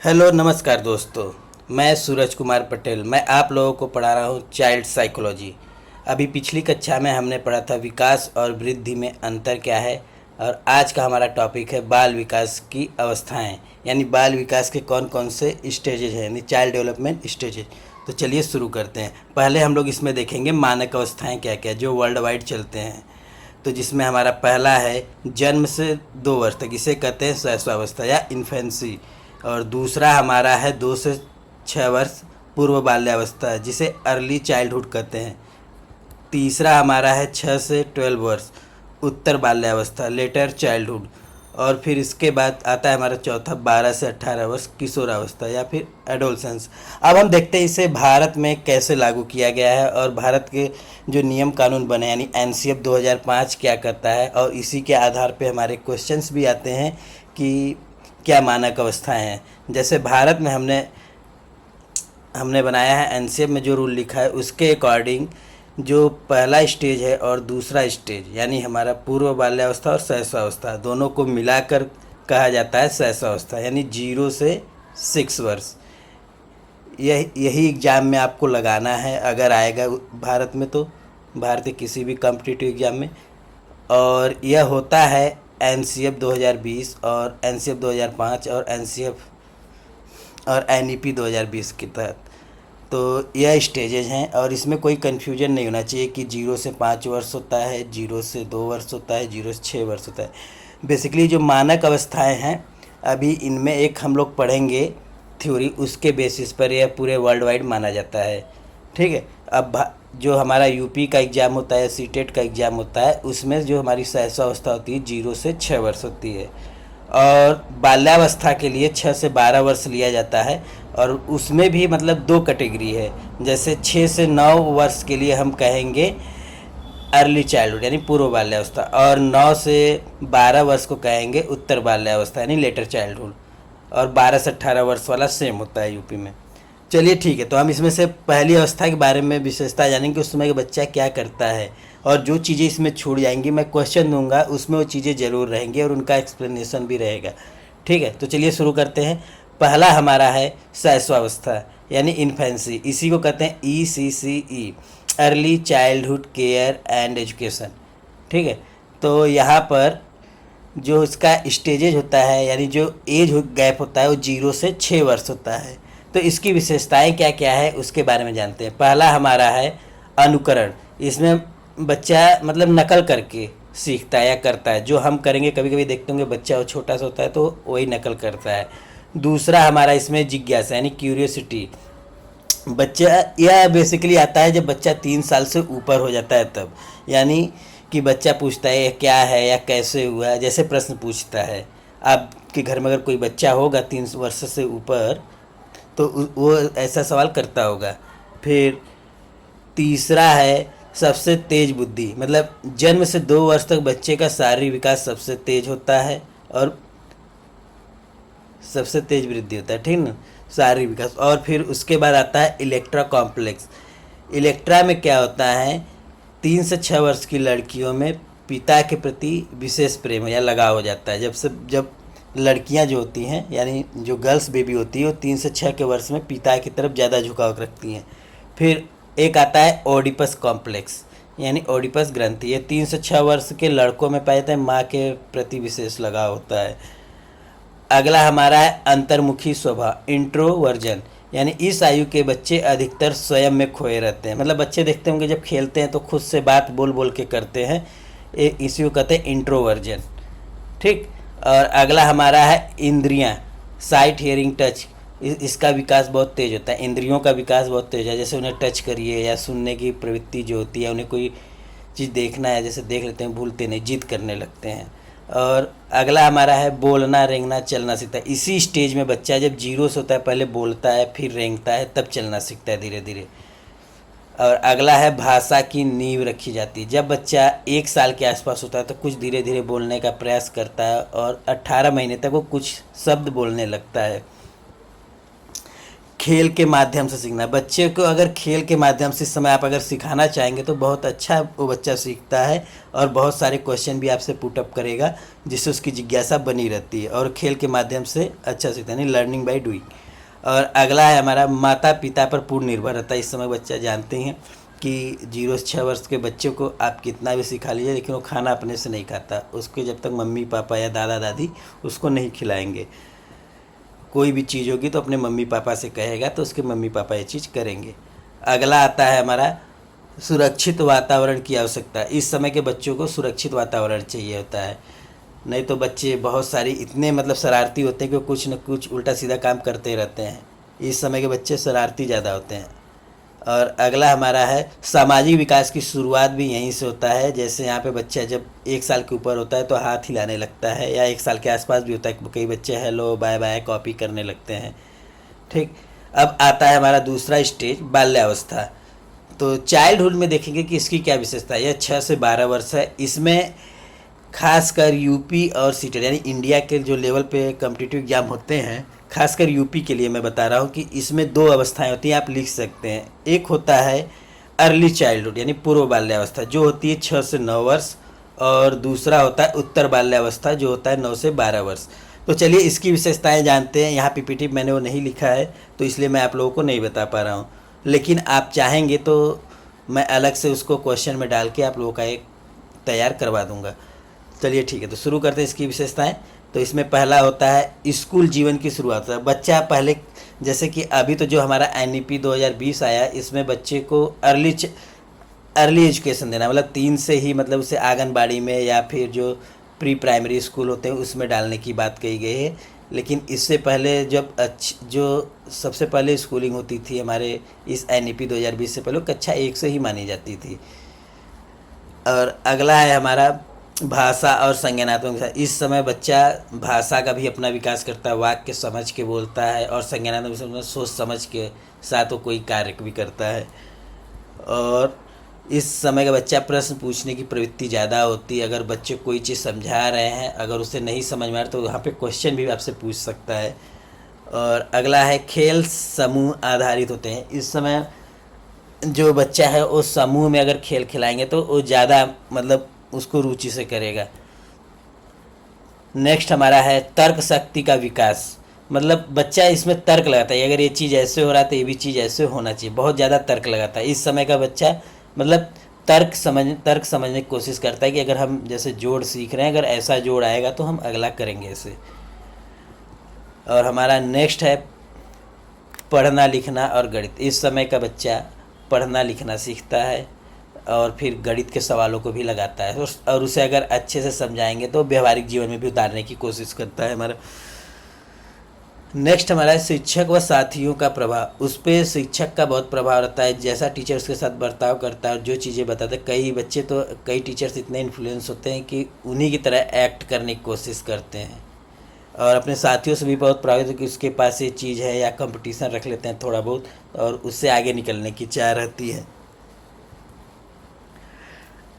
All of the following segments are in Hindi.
हेलो नमस्कार दोस्तों। मैं सूरज कुमार पटेल। मैं आप लोगों को पढ़ा रहा हूँ चाइल्ड साइकोलॉजी। अभी पिछली कक्षा में हमने पढ़ा था विकास और वृद्धि में अंतर क्या है, और आज का हमारा टॉपिक है बाल विकास की अवस्थाएं, यानी बाल विकास के कौन कौन से स्टेजेज हैं, यानी चाइल्ड डेवलपमेंट स्टेजेज। तो चलिए शुरू करते हैं। पहले हम लोग इसमें देखेंगे मानक अवस्थाएं क्या क्या जो वर्ल्ड वाइड चलते हैं। तो जिसमें हमारा पहला है जन्म से 2 वर्ष तक, इसे कहते हैं शैशवावस्था या इन्फेंसी। और दूसरा हमारा है 2 से 6 वर्ष पूर्व बाल्यावस्था, जिसे अर्ली चाइल्डहुड कहते हैं। तीसरा हमारा है 6 से 12 वर्ष उत्तर बाल्यावस्था, लेटर चाइल्डहुड। और फिर इसके बाद आता है हमारा चौथा 12 से 18 वर्ष किशोरावस्था या फिर एडोलसेंस। अब हम देखते हैं इसे भारत में कैसे लागू किया गया है और भारत के जो नियम कानून बने यानी एनसीएफ 2005 क्या करता है, और इसी के आधार पे हमारे क्वेश्चंस भी आते हैं कि क्या मानक अवस्थाएं हैं। जैसे भारत में हमने हमने बनाया है एनसीएफ में जो रूल लिखा है उसके अकॉर्डिंग जो पहला स्टेज है और दूसरा स्टेज यानी हमारा पूर्व बाल्यावस्था और शैशवावस्था दोनों को मिलाकर कहा जाता है शैशवावस्था, यानी 0 से 6 वर्ष। यही एग्ज़ाम में आपको लगाना है अगर आएगा भारत में, तो भारत के किसी भी कॉम्पिटिटिव एग्ज़ाम में। और यह होता है एनसीएफ 2020 और एनसीएफ 2005 और एनसीएफ और एनईपी 2020 के तहत। तो यह स्टेजेज हैं और इसमें कोई कन्फ्यूजन नहीं होना चाहिए कि 0 से 5 वर्ष होता है, 0 से 2 वर्ष होता है, 0 से 6 वर्ष होता है। बेसिकली जो मानक अवस्थाएं हैं अभी इनमें एक हम लोग पढ़ेंगे थ्योरी, उसके बेसिस पर यह पूरे वर्ल्ड वाइड माना जाता है। ठीक है। अब जो हमारा यूपी का एग्ज़ाम होता है, सीटेट का एग्ज़ाम होता है, उसमें जो हमारी शैशवावस्था होती है 0 से 6 वर्ष होती है। और बाल्यावस्था के लिए 6 से 12 वर्ष लिया जाता है, और उसमें भी मतलब 2 कैटेगरी है। जैसे 6 से 9 वर्ष के लिए हम कहेंगे अर्ली चाइल्डहुड यानी पूर्व बाल्यावस्था, और 9 से 12 वर्ष को कहेंगे उत्तर बाल्यावस्था यानी लेटर चाइल्डहुड। और 12 से 18 वर्ष वाला सेम होता है यूपी में। चलिए ठीक है, तो हम इसमें से पहली अवस्था के बारे में विशेषता जानेंगे, उस समय बच्चा क्या करता है, और जो चीज़ें इसमें छूट जाएंगी मैं क्वेश्चन दूंगा उसमें वो चीज़ें ज़रूर रहेंगी और उनका एक्सप्लेनेशन भी रहेगा। ठीक है, तो चलिए शुरू करते हैं। पहला हमारा है शैशवावस्था यानी इन्फेंसी, इसी को कहते हैं ECCE, early childhood care and education. ठीक है। तो यहाँ पर जो इसका स्टेजेज होता है यानी जो एज गैप होता है वो 0 से 6 वर्ष होता है। तो इसकी विशेषताएं क्या क्या है उसके बारे में जानते हैं। पहला हमारा है अनुकरण। इसमें बच्चा मतलब नकल करके सीखता है या करता है, जो हम करेंगे कभी कभी देखते होंगे बच्चा वो छोटा सा होता है तो वही नकल करता है। दूसरा हमारा इसमें जिज्ञासा यानी क्यूरियोसिटी। बच्चा यह बेसिकली आता है जब बच्चा 3 साल से ऊपर हो जाता है तब, यानी कि बच्चा पूछता है ये क्या है या कैसे हुआ, जैसे प्रश्न पूछता है। आपके घर में अगर कोई बच्चा होगा 3 वर्ष से ऊपर तो वो ऐसा सवाल करता होगा। फिर तीसरा है सबसे तेज बुद्धि, मतलब जन्म से 2 वर्ष तक बच्चे का शारीरिक विकास सबसे तेज होता है और सबसे तेज वृद्धि होता है। ठीक ना, शारीरिक विकास। और फिर उसके बाद आता है इलेक्ट्रा कॉम्प्लेक्स। इलेक्ट्रा में क्या होता है, 3 से 6 वर्ष की लड़कियों में पिता के प्रति विशेष प्रेम या लगाव हो जाता है। जब लड़कियां जो होती हैं यानी जो गर्ल्स बेबी होती है वो 3 से 6 के वर्ष में पिता की तरफ ज़्यादा झुकाव रखती हैं। फिर एक आता है ओडिपस कॉम्प्लेक्स यानी ओडिपस ग्रंथि, ये 3 से 6 वर्ष के लड़कों में पाया जाता है, माँ के प्रति विशेष लगाव होता है। अगला हमारा है अंतर्मुखी स्वभाव इंट्रोवर्जन, यानी इस आयु के बच्चे अधिकतर स्वयं में खोए रहते हैं। मतलब बच्चे देखते होंगे जब खेलते हैं तो खुद से बात बोल बोल के करते हैं, इसी को कहते हैं इंट्रोवर्जन। ठीक। और अगला हमारा है इंद्रियां, साइट हियरिंग टच। इसका विकास बहुत तेज होता है, इंद्रियों का विकास बहुत तेज है। जैसे उन्हें टच करिए या सुनने की प्रवृत्ति जो होती है, उन्हें कोई चीज़ देखना है जैसे देख लेते हैं, भूलते नहीं, जिद करने लगते हैं। और अगला हमारा है बोलना रेंगना चलना सीखता है। इसी स्टेज में बच्चा जब 0 से होता है पहले बोलता है फिर रेंगता है तब चलना सीखता है धीरे धीरे। और अगला है भाषा की नींव रखी जाती है। जब बच्चा 1 साल के आसपास होता है तो कुछ धीरे धीरे बोलने का प्रयास करता है और 18 महीने तक वो कुछ शब्द बोलने लगता है। खेल के माध्यम से सीखना। बच्चे को अगर खेल के माध्यम से इस समय आप अगर सिखाना चाहेंगे तो बहुत अच्छा वो बच्चा सीखता है और बहुत सारे क्वेश्चन भी आपसे पुटअप करेगा, जिससे उसकी जिज्ञासा बनी रहती है और खेल के माध्यम से अच्छा सीखता है, यानी लर्निंग बाय डूइंग। और अगला है हमारा माता पिता पर पूर्ण निर्भर रहता है। इस समय बच्चा जानते हैं कि 0 से 6 वर्ष के बच्चे को आप कितना भी सिखा लीजिए, लेकिन वो खाना अपने से नहीं खाता। उसके जब तक मम्मी पापा या दादा दादी उसको नहीं खिलाएंगे, कोई भी चीज़ होगी तो अपने मम्मी पापा से कहेगा तो उसके मम्मी पापा ये चीज़ करेंगे। अगला आता है हमारा सुरक्षित वातावरण की आवश्यकता। इस समय के बच्चों को सुरक्षित वातावरण चाहिए होता है, नहीं तो बच्चे बहुत सारी इतने मतलब शरारती होते हैं कि कुछ न कुछ उल्टा सीधा काम करते रहते हैं। इस समय के बच्चे शरारती ज़्यादा होते हैं। और अगला हमारा है सामाजिक विकास की शुरुआत भी यहीं से होता है। जैसे यहाँ पे बच्चा जब 1 साल के ऊपर होता है तो हाथ हिलाने लगता है, या 1 साल के आसपास भी होता है, कई बच्चे हेलो बाय बाय कॉपी करने लगते हैं। ठीक, अब आता है हमारा दूसरा स्टेज बाल्यावस्था। तो चाइल्डहुड में देखेंगे कि इसकी क्या विशेषता है। यह 6 से 12 वर्ष है। इसमें खासकर यूपी और सीटेट यानी इंडिया के जो लेवल पे कॉम्पिटिटिव एग्जाम होते हैं, खासकर यूपी के लिए मैं बता रहा हूँ कि इसमें 2 अवस्थाएं होती हैं, आप लिख सकते हैं। एक होता है अर्ली चाइल्डहुड यानी पूर्व बाल्यावस्था, जो होती है 6 से 9 वर्ष, और दूसरा होता है उत्तर बाल्यावस्था, जो होता है 9 से 12 वर्ष। तो चलिए इसकी विशेषताएं जानते हैं। यहाँ पीपीटी मैंने वो नहीं लिखा है तो इसलिए मैं आप लोगों को नहीं बता पा रहा हूँ, लेकिन आप चाहेंगे तो मैं अलग से उसको क्वेश्चन में डाल के आप लोगों का एक तैयार करवा दूँगा। चलिए ठीक है, तो शुरू करते हैं इसकी विशेषताएं। तो इसमें पहला होता है स्कूल जीवन की शुरुआत। बच्चा पहले, जैसे कि अभी तो जो हमारा एनईपी 2020 आया, इसमें बच्चे को अर्ली एजुकेशन देना, मतलब 3 से ही, मतलब उसे आंगनबाड़ी में या फिर जो प्री प्राइमरी स्कूल होते हैं उसमें डालने की बात कही गई है। लेकिन इससे पहले जब जो सबसे पहले स्कूलिंग होती थी हमारे इस एनईपी 2020 से पहले, कक्षा 1 से ही मानी जाती थी। और अगला है हमारा भाषा और संज्ञानात्मक विकास। इस समय बच्चा भाषा का भी अपना विकास करता है, वाक्य समझ के बोलता है, और संज्ञानात्मक विकास में सोच समझ के साथ वो कोई कार्य भी करता है। और इस समय का बच्चा प्रश्न पूछने की प्रवृत्ति ज़्यादा होती है। अगर बच्चे कोई चीज़ समझा रहे हैं, अगर उसे नहीं समझ में आ रहा तो वहाँ पे क्वेश्चन भी आपसे पूछ सकता है। और अगला है खेल समूह आधारित होते हैं। इस समय जो बच्चा है उस समूह में अगर खेल खिलाएंगे तो वो ज़्यादा मतलब उसको रुचि से करेगा। नेक्स्ट हमारा है तर्क शक्ति का विकास। मतलब बच्चा इसमें तर्क लगाता है, अगर ये चीज़ ऐसे हो रहा है तो ये भी चीज़ ऐसे होना चाहिए, बहुत ज़्यादा तर्क लगाता है। इस समय का बच्चा मतलब तर्क समझने की कोशिश करता है कि अगर हम जैसे जोड़ सीख रहे हैं, अगर ऐसा जोड़ आएगा तो हम अगला करेंगे ऐसे। और हमारा नेक्स्ट है पढ़ना लिखना और गणित। इस समय का बच्चा पढ़ना लिखना सीखता है और फिर गणित के सवालों को भी लगाता है, और उसे अगर अच्छे से समझाएंगे तो व्यवहारिक जीवन में भी उतारने की कोशिश करता है हमारा। नेक्स्ट हमारा है शिक्षक व साथियों का प्रभाव। उस पर शिक्षक का बहुत प्रभाव रहता है, जैसा टीचर उसके साथ बर्ताव करता है और जो चीज़ें बताता है। कई बच्चे तो कई टीचर्स इतने इन्फ्लुएंस होते हैं कि उन्हीं की तरह एक्ट करने की कोशिश करते हैं, और अपने साथियों से भी बहुत प्रभावित है कि उसके पास ये चीज़ है, या कंपटीशन रख लेते हैं थोड़ा बहुत और उससे आगे निकलने की चाह रहती है।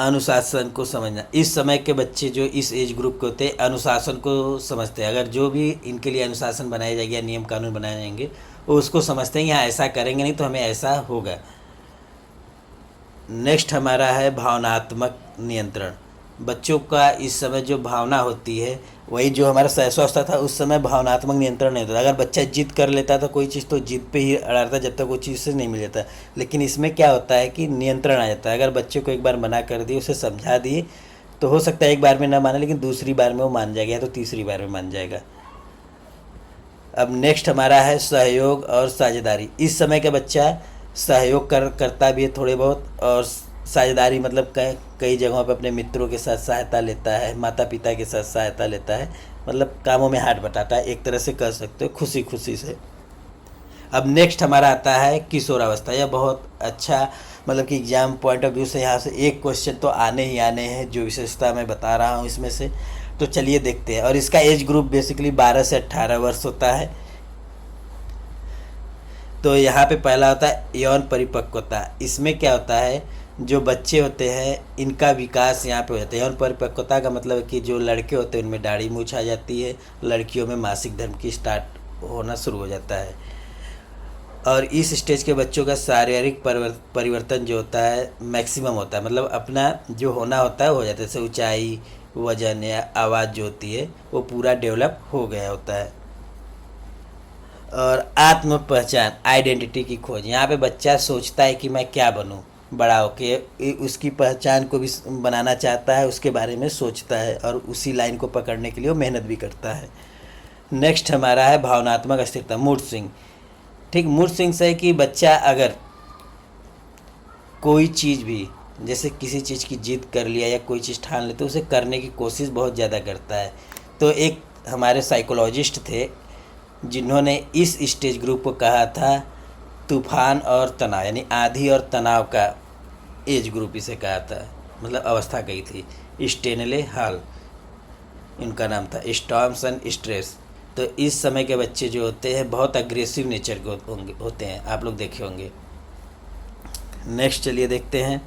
अनुशासन को समझना। इस समय के बच्चे जो इस एज ग्रुप के होते हैं अनुशासन को समझते हैं। अगर जो भी इनके लिए अनुशासन बनाया जाएगा या नियम कानून बनाए जाएंगे वो उसको समझते हैं, यहाँ ऐसा करेंगे नहीं तो हमें ऐसा होगा। नेक्स्ट हमारा है भावनात्मक नियंत्रण। बच्चों का इस समय जो भावना होती है, वही जो हमारा शैशवावस्था था उस समय भावनात्मक नियंत्रण नहीं होता। अगर बच्चा जिद कर लेता था कोई चीज़ तो जिद पे ही अड़ा रहता जब तक वो चीज़ से नहीं मिल जाता। लेकिन इसमें क्या होता है कि नियंत्रण आ जाता है। अगर बच्चे को एक बार मना कर दिए, उसे समझा दिए, तो हो सकता है एक बार में ना माने, लेकिन दूसरी बार में वो मान जाएगा या तो तीसरी बार में मान जाएगा। अब नेक्स्ट हमारा है सहयोग और साझेदारी। इस समय का बच्चा सहयोग करता भी है थोड़े बहुत, और साझेदारी मतलब कई जगहों पर अपने मित्रों के साथ सहायता लेता है, माता पिता के साथ सहायता लेता है, मतलब कामों में हाथ बटाता है, एक तरह से कह सकते हो खुशी खुशी से। अब नेक्स्ट हमारा आता है किशोरावस्था। यह बहुत अच्छा मतलब कि एग्जाम पॉइंट ऑफ व्यू से यहाँ से एक क्वेश्चन तो आने ही आने हैं, जो विशेषता मैं बता रहा हूँ इसमें से। तो चलिए देखते हैं। और इसका एज ग्रुप बेसिकली 12 से 18 वर्ष होता है। तो यहाँ पे पहला होता है यौन परिपक्वता। इसमें क्या होता है, जो बच्चे होते हैं इनका विकास यहाँ पे हो जाता है। यौन परिपक्वता का मतलब है कि जो लड़के होते हैं उनमें दाढ़ी मूछ आ जाती है, लड़कियों में मासिक धर्म की स्टार्ट होना शुरू हो जाता है। और इस स्टेज के बच्चों का शारीरिक परिवर्तन जो होता है मैक्सिमम होता है, मतलब अपना जो होना होता है हो जाता है, जैसे ऊंचाई, वजन या आवाज़ जो होती है वो पूरा डेवलप हो गया होता है। और आत्म पहचान, आइडेंटिटी की खोज, यहाँ पे बच्चा सोचता है कि मैं क्या बनूँ बड़ा होके, उसकी पहचान को भी बनाना चाहता है, उसके बारे में सोचता है और उसी लाइन को पकड़ने के लिए वो मेहनत भी करता है। नेक्स्ट हमारा है भावनात्मक स्थिरता, मूड स्विंग। ठीक, मूड स्विंग से है कि बच्चा अगर कोई चीज़ भी, जैसे किसी चीज़ की जिद कर लिया या कोई चीज़ ठान ले तो उसे करने की कोशिश बहुत ज़्यादा करता है। तो एक हमारे साइकोलॉजिस्ट थे जिन्होंने इस स्टेज ग्रुप को कहा था तूफान और तनाव, यानी आंधी और तनाव का एज ग्रुप इसे कहा था, मतलब अवस्था कही थी। स्टेनले हॉल इनका नाम था, स्टॉर्म्स एंड स्ट्रेस। तो इस समय के बच्चे जो होते हैं बहुत अग्रेसिव नेचर के होते हैं, आप लोग देखे होंगे। नेक्स्ट चलिए देखते हैं।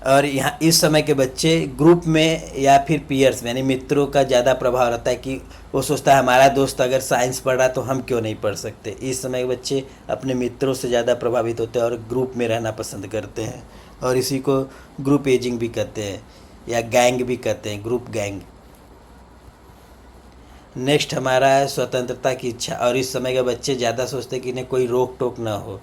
और यहाँ इस समय के बच्चे ग्रुप में या फिर पीयर्स में, यानी मित्रों का ज़्यादा प्रभाव रहता है कि वो सोचता है हमारा दोस्त अगर साइंस पढ़ रहा तो हम क्यों नहीं पढ़ सकते। इस समय के बच्चे अपने मित्रों से ज़्यादा प्रभावित होते हैं और ग्रुप में रहना पसंद करते हैं, और इसी को ग्रुप एजिंग भी कहते हैं या गैंग भी कहते हैं, ग्रुप गैंग। नेक्स्ट हमारा है स्वतंत्रता की इच्छा। और इस समय के बच्चे ज़्यादा सोचते हैं कि इन्हें कोई रोक टोक ना हो,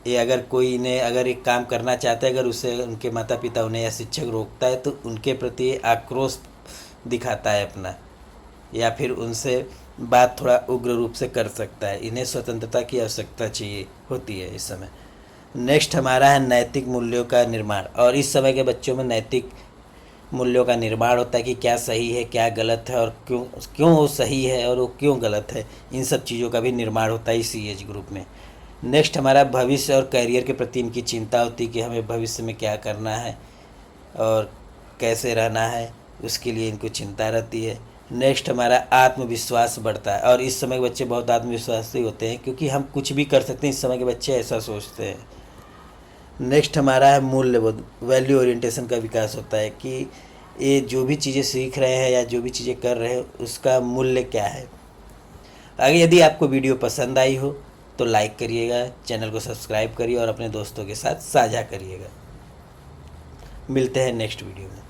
ये अगर कोई इन्हें अगर एक काम करना चाहते हैं, अगर उसे उनके माता पिता उन्हें या शिक्षक रोकता है तो उनके प्रति आक्रोश दिखाता है अपना, या फिर उनसे बात थोड़ा उग्र रूप से कर सकता है। इन्हें स्वतंत्रता की आवश्यकता चाहिए होती है इस समय। नेक्स्ट हमारा है नैतिक मूल्यों का निर्माण। और इस समय के बच्चों में नैतिक मूल्यों का निर्माण होता है कि क्या सही है क्या गलत है, और क्यों क्यों वो सही है और वो क्यों गलत है, इन सब चीज़ों का भी निर्माण होता है इसी एज ग्रुप में। नेक्स्ट हमारा भविष्य और करियर के प्रति इनकी चिंता होती है कि हमें भविष्य में क्या करना है और कैसे रहना है, उसके लिए इनको चिंता रहती है। नेक्स्ट हमारा आत्मविश्वास बढ़ता है। और इस समय के बच्चे बहुत आत्मविश्वासी होते हैं क्योंकि हम कुछ भी कर सकते हैं, इस समय के बच्चे ऐसा सोचते हैं। नेक्स्ट हमारा है मूल्यबोध, वैल्यू ओरिएंटेशन का विकास होता है कि ये जो भी चीज़ें सीख रहे हैं या जो भी चीज़ें कर रहे हैं उसका मूल्य क्या है। अगर यदि आपको वीडियो पसंद आई हो तो लाइक करिएगा, चैनल को सब्सक्राइब करिए और अपने दोस्तों के साथ साझा करिएगा। मिलते हैं नेक्स्ट वीडियो में।